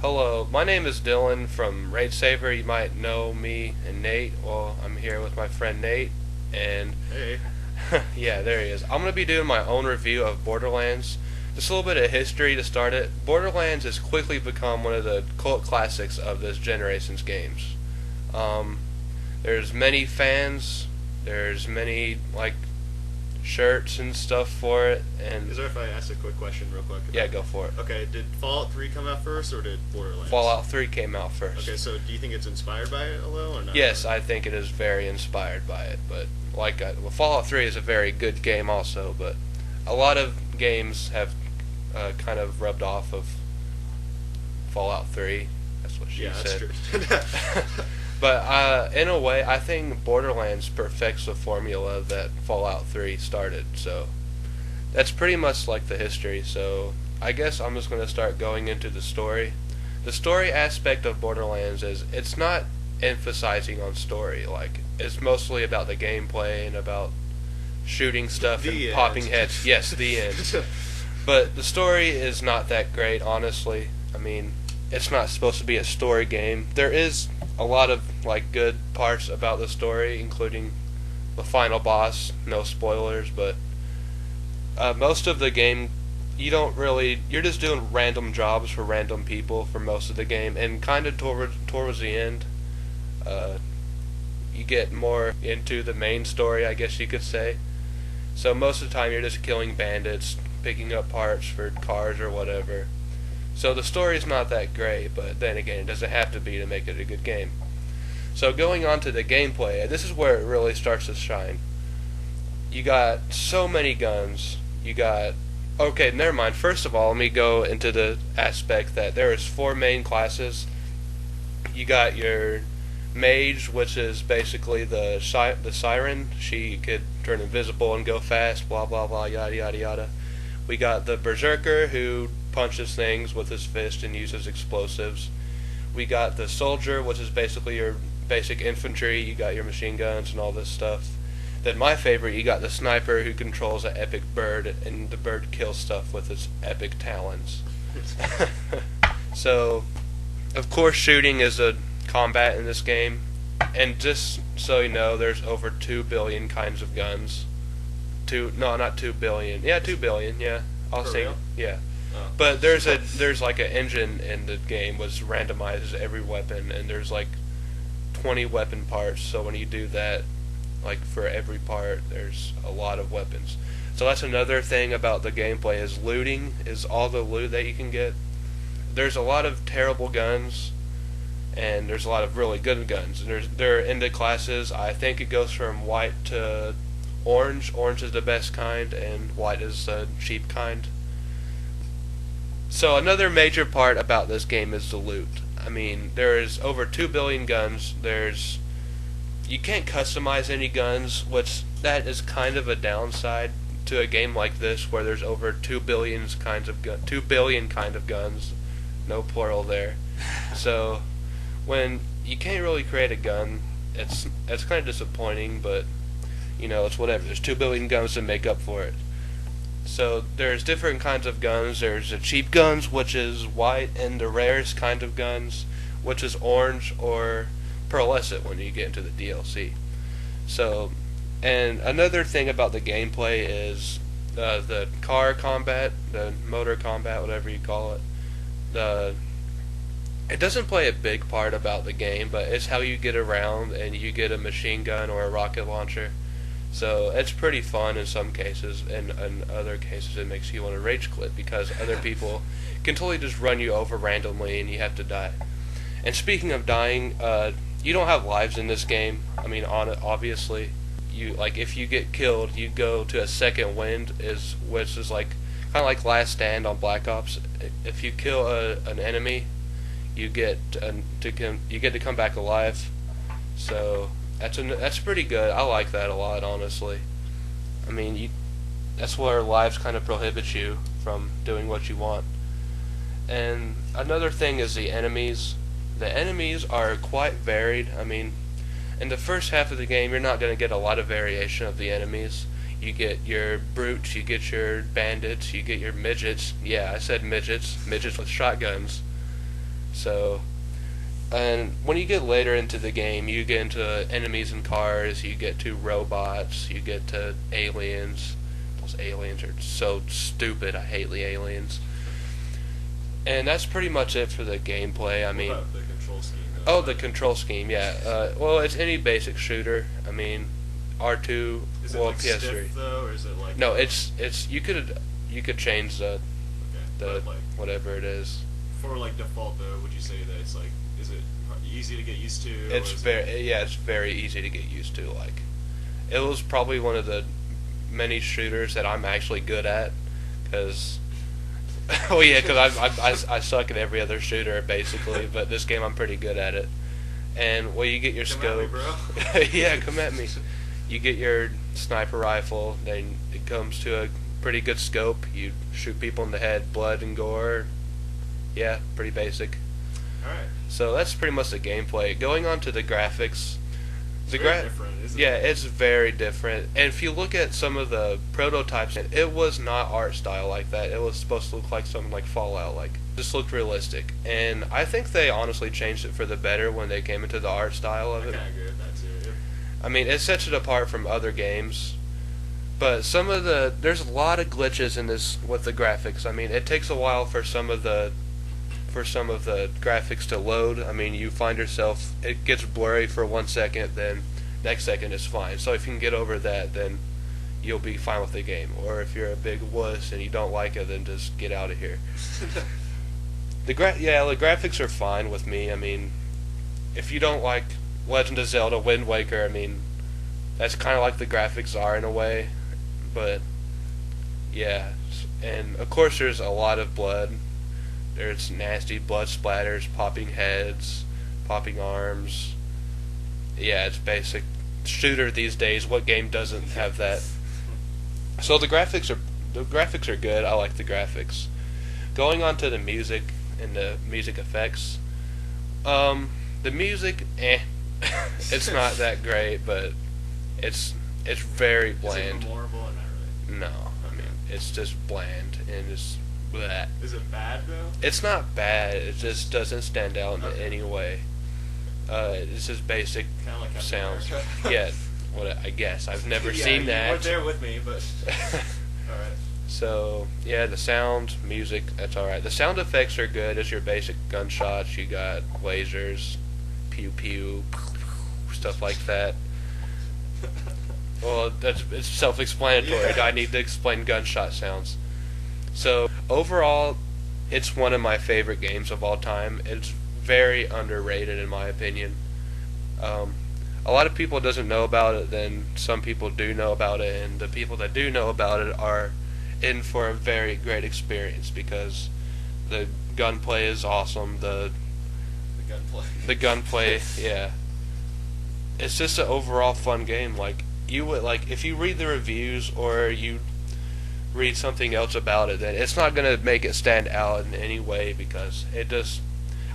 Hello, my name is Dillon from Raid Saver. You might know me and Nate. Well, I'm here with my friend Nate, and Hey. yeah, there he is. I'm gonna be doing my own review of Borderlands. Just a little bit of history to start it. Borderlands has quickly become one of the cult classics of this generation's games. Um, there's many fans. There's many shirts and stuff for it, and Is there if I ask a quick question real quick? yeah, go for it. Okay, did Fallout 3 come out first or did Borderlands? Fallout 3 came out first. Okay, so do you think it's inspired by it a little or not? Yes, I think it is very inspired by it, but well, Fallout 3 is a very good game also, but a lot of games have kind of rubbed off of Fallout 3. That's what she Yeah, that's said. true. But in a way, I think Borderlands perfects the formula that Fallout 3 started. So that's pretty much like the history. So I guess I'm just going to start going into the story. The story aspect of Borderlands is it's not emphasizing on story. Like it's mostly about the gameplay and about shooting stuff The and popping end. heads. Yes, the end. But the story is not that great, honestly. I mean, it's not supposed to be a story game. There is a lot of good parts about the story, including the final boss. No spoilers, but most of the game you're just doing random jobs for random people for most of the game, and kind of towards the end, uh, you get more into the main story, I guess you could say. So most of the time you're just killing bandits, picking up parts for cars or whatever. So the story's not that great, but then again, it doesn't have to be to make it a good game. So going on to the gameplay, this is where it really starts to shine. You got so many guns. You got okay, never mind. First of all, let me go into the aspect that there is four main classes. You got your mage, which is basically the siren. She could turn invisible and go fast. Blah blah blah. Yada yada yada. We got the berserker who punches things with his fist and uses explosives. We got the soldier, which is basically your basic infantry. You got your machine guns and all this stuff. Then my favorite, you got the sniper who controls an epic bird, and the bird kills stuff with its epic talons. So, of course, shooting is a combat in this game. And just so you know, there's over 2 billion kinds of guns. No, not 2 billion. Yeah, 2 billion. Yeah, I'll For say real? yeah. Oh. But there's like an engine in the game which randomizes every weapon, and there's like 20 weapon parts. So when you do that, like for every part, there's a lot of weapons. So that's another thing about the gameplay is looting is all the loot that you can get. There's a lot of terrible guns, and there's a lot of really good guns. And they're into classes. I think it goes from white to orange. Orange is the best kind, and white is the cheap kind. So another major part about this game is the loot. I mean, there is over 2 billion guns. You can't customize any guns, which that is kind of a downside to a game like this, where there's over 2 billion kind of guns, no plural there. So when you can't really create a gun, it's kind of disappointing, but it's whatever. There's 2 billion guns to make up for it. So there's different kinds of guns. There's the cheap guns, which is white, and the rarest kind of guns, which is orange or pearlescent when you get into the DLC. So, and another thing about the gameplay is the car combat, the motor combat, whatever you call it. It doesn't play a big part about the game, but it's how you get around, and you get a machine gun or a rocket launcher. So it's pretty fun in some cases, and in other cases it makes you want to rage quit because other people can totally just run you over randomly and you have to die. And speaking of dying, you don't have lives in this game. I mean, obviously, if you get killed, you go to a second wind, which is kind of like Last Stand on Black Ops. If you kill an enemy, you get to come back alive. So that's pretty good. I like that a lot, honestly. I mean, that's where lives kind of prohibit you from doing what you want. And another thing is the enemies. The enemies are quite varied. I mean, in the first half of the game, you're not going to get a lot of variation of the enemies. You get your brutes, you get your bandits, you get your midgets. Yeah, I said midgets. Midgets with shotguns. So, and when you get later into the game, you get into enemies and cars, you get to robots, you get to aliens. Those aliens are so stupid. I hate the aliens. And that's pretty much it for the gameplay. I mean, What about the control scheme? oh, the control scheme, yeah. Well, it's any basic shooter. I mean, R2, Is it well, like PS3. stiff though, or is it like? No, it's you could change Okay. the But, like, whatever it is. for like default though, would you say that it's like, is it easy to get used to? It's it's very easy to get used to. Like, it was probably one of the many shooters that I'm actually good at, because oh yeah, because I suck at every other shooter basically, but this game I'm pretty good at it. And well, you get your Come scope. at me, bro. Yeah, come at me. You get your sniper rifle, then it comes to a pretty good scope. You shoot people in the head, blood and gore. Yeah, pretty basic. Alright. So that's pretty much the gameplay. Going on to the graphics, It's very different, isn't yeah, it? it's very different. And if you look at some of the prototypes, it was not art style like that. It was supposed to look like something like Fallout, like just looked realistic. And I think they honestly changed it for the better when they came into the art style of I it. kind of agree with that too. Yep. I mean, it sets it apart from other games. But there's a lot of glitches in this with the graphics. I mean, it takes a while for some of the graphics to load. I mean, you find yourself, it gets blurry for 1 second, then next second is fine. So if you can get over that, then you'll be fine with the game. Or if you're a big wuss and you don't like it, then just get out of here. The graphics are fine with me. I mean, if you don't like Legend of Zelda Wind Waker, I mean, that's kind of like the graphics are in a way. But yeah, and of course there's a lot of blood. There's nasty blood splatters, popping heads, popping arms. Yeah, it's basic shooter these days. What game doesn't have that? So the graphics are good. I like the graphics. Going on to the music and the music effects. The music, it's not that great, but it's very bland. Is it memorable or not really? No, I mean, it's just bland and it's bleh. Is it bad though? It's not bad. It just doesn't stand out in Okay. any way. It's just basic Kind of like Captain sounds. America. Yeah, what I guess I've never Yeah, seen you that. weren't there with me, but all right. So yeah, the sound, music, that's all right. The sound effects are good. It's your basic gunshots. You got lasers, pew pew, stuff like that. Well, it's self-explanatory. Yeah. I need to explain gunshot sounds. So overall, it's one of my favorite games of all time. It's very underrated in my opinion. A lot of people doesn't know about it. Then some people do know about it, and the people that do know about it are in for a very great experience because the gunplay is awesome. The gunplay. The gunplay, yeah. It's just an overall fun game. Like you would if you read the reviews or you read something else about it, then it's not gonna make it stand out in any way because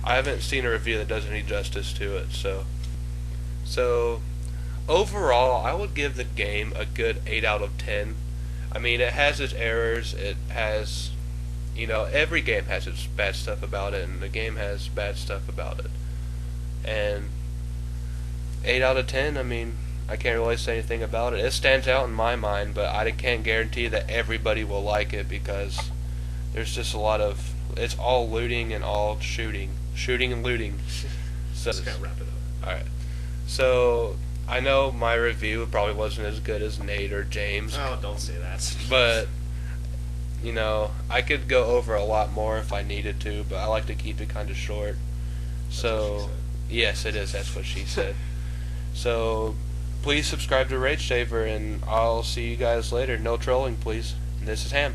I haven't seen a review that does any justice to it. So overall, I would give the game a good 8 out of 10. I mean, it has its errors. It has, every game has its bad stuff about it, and the game has bad stuff about it. And 8 out of 10, I mean, I can't really say anything about it. It stands out in my mind, but I can't guarantee that everybody will like it because there's just a lot of, it's all looting and all shooting and looting. So Just kind of wrap it up. all right. So I know my review probably wasn't as good as Nate or James, Oh, don't say that. but I could go over a lot more if I needed to, but I like to keep it kind of short. That's what So she said. yes, it is. That's what she said. So please subscribe to Rage Saver, and I'll see you guys later. No trolling, please. And this is Ham.